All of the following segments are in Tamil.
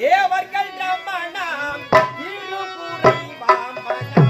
தேவர்கள் ரமணாம் திருக்குறை வாமனா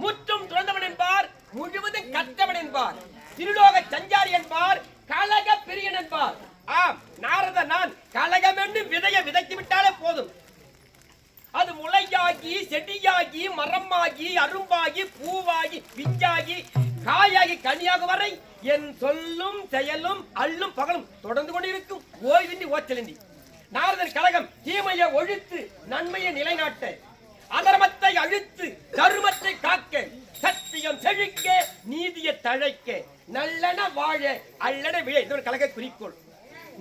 முற்றும் துறந்தவன் என்பார், முழுவதும் கற்றவன் என்பார், திருலோக சஞ்சாரி என்பார், கலக பிரியன் என்பார். ஆம், நாரத நான் கலகம் என்று விதையை விதைத்து விட்டாலே போதும், அது முளையாகி செடியாகி மரமாகி அரும்பாகி பூவாகி விஞ்சாகி காயாகி கனியாக வரை என் சொல்லும் செயலும் அள்ளும் பகலும் தொடர்ந்து கொண்டிருக்கும், ஓய்வின்றி ஓச்சலின்றி. நாரதன் கலகம் தீமையை ஒழித்து நன்மையை நிலைநாட்ட, அதர்மத்தை அழித்து தர்மத்தை காக்க, சத்தியம் செழிக்க நீதியை தழைக்க, நல்லன வாழ அல்லன விழ. இந்த கலக குறிக்கோள்.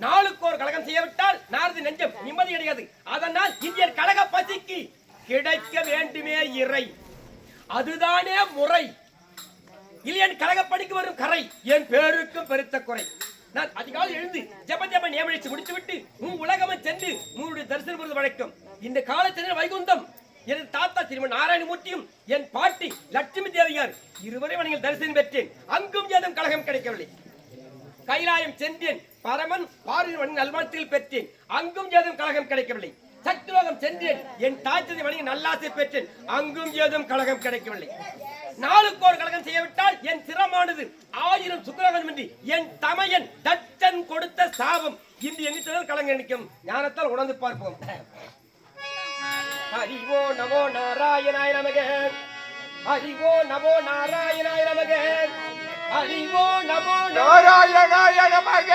நாளுக்கு ஒரு கலகம் செய்யவிட்டால் நாரது நெஞ்சம் நிம்மதி அடையாது. அதனால் இந்தியர் கலக பசிக்கு கிடைக்க வேண்டுமே இறை, அதுதானே முறை. இல்லையன் கலகப்படிக்கு வரும் கரை என் பேருக்கும் பெருத்த குறை. நான் அதிகாலை எழுந்து ஜப நியமனிச்சு முடித்துவிட்டு உலகமன் சென்று உங்களுடைய தரிசனம் பெறுவது வழக்கம். இந்த காலத்தில் வைகுந்தம் எனது தாத்தா திருமண நாராயணமூர்த்தியும் என் பாட்டி லட்சுமி தேவியார் இருவரையும் நீங்கள் தரிசனம் பெற்றேன். அங்கும் ஏதும் கலகம் கிடைக்கவில்லை. கைலாயம் சென்றேன், பரமன் பாரின் நல்வாழ்த்தில் பெற்றேன். அங்கும் ஏதும் கலகம் கிடைக்கவில்லை. சக்திலோகம் சென்றேன், என் தாய்த்ததை வணங்கி நல்லாசை பெற்றேன். அங்கும் ஏதும் கலகம் கிடைக்கவில்லை. நாளுக்கு ஒரு கலகம் செய்யவிட்டால் என் சிரமானது 1000 சுக்கிரகம் என்று என் தமையன் தட்டன் கொடுத்த சாபம். இன்று எண்ணித்தல் கலங்க நிற்கும். ஞானத்தால் உணர்ந்து பார்ப்போம். ஹரிவோ நமோ நாராயணாய நமக, ஹரிவோ நமோ நாராயணாய நமக, ஹரிவோ நமோ நாராயணாய நமக.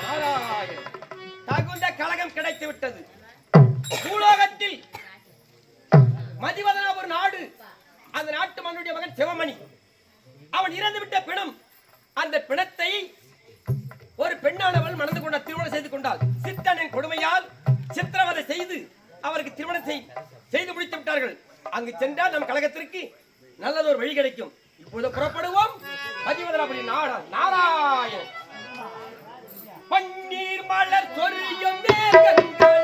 நாராயண தகுந்த கலகம் கிடைத்து விட்டது. பூலோகத்தில் மதிவதனா ஒரு நாடு, அந்த நாட்டு மன்னுடைய மகன் சிவமணி. அவன் இறந்துவிட்ட பிணம், அந்த பிணத்தை ஒரு பெண்ணானவள் மணந்து கொண்ட திருமணம் செய்து கொண்டாள். சித்தனின் கொடுமையால் சித்திரவதை செய்து அவருக்கு திருமணம் செய்து முடித்து விட்டார்கள். அங்கு சென்றால் நம் கழகத்திற்கு நல்லதொரு வழி கிடைக்கும். இப்போது புறப்படுவோம். மதிவதனாபுரி நாராயண பன்னீர் மலர் சொரியும் மேகங்கள்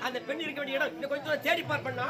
அந்த பெண் இருக்க வேண்டிய இடம் இன்னும் கொஞ்சம் தேடி பார்ப்பேன்.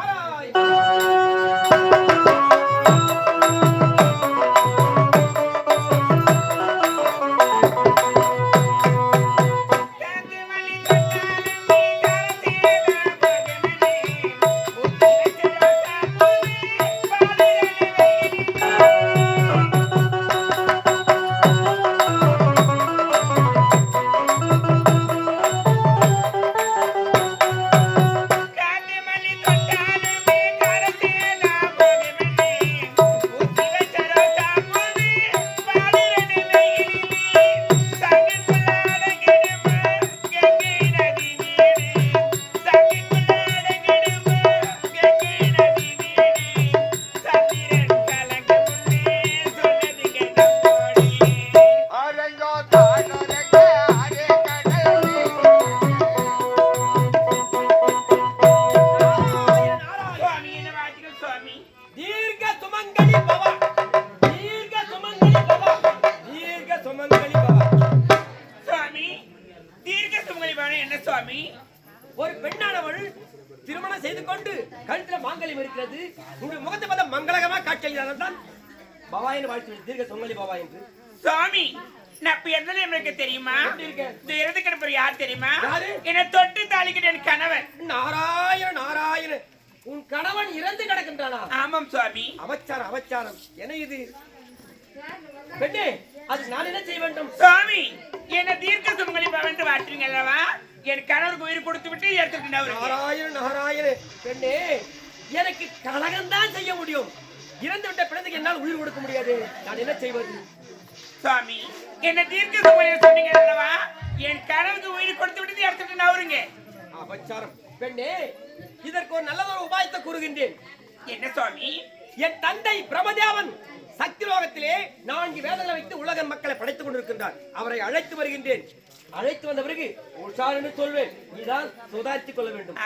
ஒரு பெண்ணானவள் திருமணம் செய்து கொண்டு கழுத்துல மாங்கல்யம் இருக்கிறது. உங்கள் முகத்தை பார்த்தா மங்களகமா காட்சியளிதான் பவா என்று வாழ்த்து தீர்க்க சுமங்கலி பவா என்று. சுவாமி, நான் பிறந்தது எனக்கு தெரியுமா? இந்த இறந்து கிடப்பது யார் தெரியுமா? என்னை தொட்டு தாளிக்கிட்ட என் கணவன். நாராயண நாராயண, உன் கணவன் இறந்து கிடக்கின்றானா? ஆமாம் சுவாமி. அவச்சாரம் அவச்சாரம். என்ன இது பெண்ணே? அது நான் என்ன செய்ய வேண்டும்? சுவாமி, என்ன தீர்க்க சுமங்கலி பவா என்று வாழ்த்துறீங்க அல்லவா? என் கணவருக்கு உயிர் கொடுத்து விட்டு எடுத்துட்டு நாராயண நாராயண. பெண்ணே, எனக்கு கலகம் தான் செய்ய முடியும். இறந்து விட்ட பிறந்தக்கு என்னால் உயிர் கொடுக்க முடியாது. நான் என்ன செய்வது? சுவாமி, என்ன தீர்க்க சுமங்கலி சொன்னீங்க அல்லவா? என் கணவருக்கு உயிர் கொடுத்து விட்டு எடுத்துட்டு நவருங்க. அபச்சாரம். பெண்ணே, இதற்கு ஒரு நல்லதொரு உபாயத்தை கூறுகின்றேன். என்ன சுவாமி? என் தந்தை பிரமதேவன் சக்தி லோகத்திலே 4 வேதங்களை வைத்து உலக மக்களை படைத்துக் கொண்டிருக்கின்றார். அவரை அழைத்து வருகின்றேன். அழைத்து வந்த பிறகு உஷார் என்று சொல்வேன். நீதான் சுதாரித்துக் கொள்ள வேண்டும்.